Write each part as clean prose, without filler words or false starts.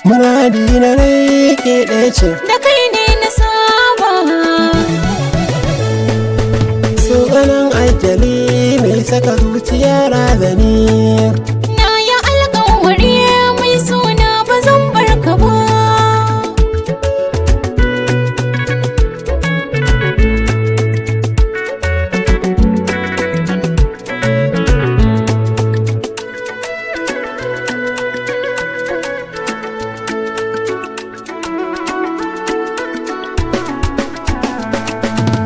Muradi na rai ke ɗaya ce, da kai ne na saba. so ganin ajali mai saka zuciya razani. Na yi alƙawari mai suna ba zan bar ka ba.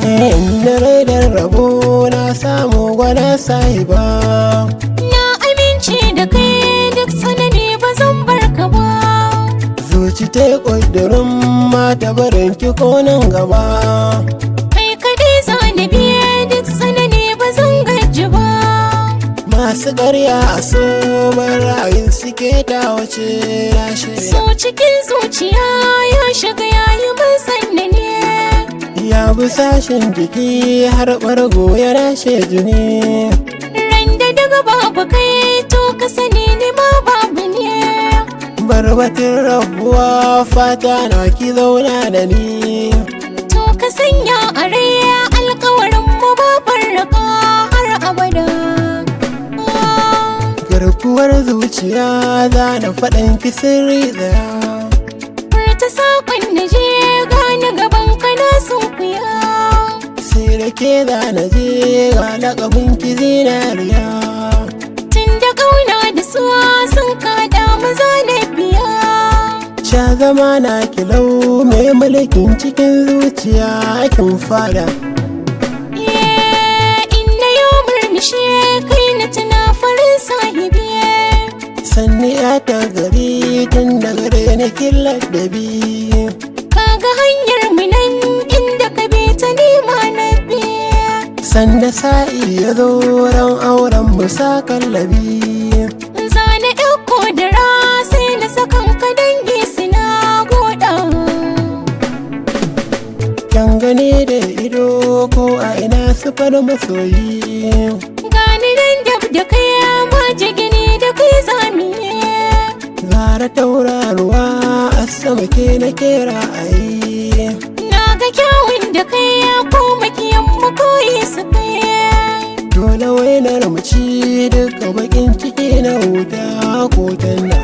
Inda rai da rabo na samu gwada sahiba. Na amince da kai duk sanani ba zan bar ka ba. Zuci ta yi ƙudurin mata barin ki ko nan gaba. Kai kadai za ni biye duk sanani ba zan gaji ba. Masu ƙarya a so ra'ayin suke ta wace na shaida. So cikin zuciya ya shiga yayi mun sannane. Ya bi sashen jiki har ɓargo ya rashe jini. Ran da daga babu kai to ka sani ni ma babu ne. Barbatin rabuwa fata na ki zauna da ni. To ka sanya a rai alƙawarin mu ba farraka har abada. Garkuwar zuciya za na faɗin ki sirri ɗaya. Furta saƙon na je gane gaban ka na sunkuya. Sai da ke za na je ga laƙabin ki zinariya. Tun da ƙauna da suwa sun kaɗa maza na biya. Sha zama na kilau mai mulkin cikin zuciya kin fada. Inna yau murmushi kai na tuna farin sahibi. Sanni ya ta gari tun da gare na killar da bi. Kaga hanyar mu nan inda ka bi ta nema na biya. Sanda sa'i ya zo ran auren mu sa kallabi. Za na ɗauko da sai na sakan ka dangi suna goda. Kan gani da ido ko a ina sufar masoyi. Gani nan dab da kai ma jigini da kai zamiye. Zara tauraruwa a sama ke na kera ayi. Na ga kyawun da kai ko makiyan mu koyi su kai. Dole wainar mu ci duka bakin ciki na wuta ko tanda.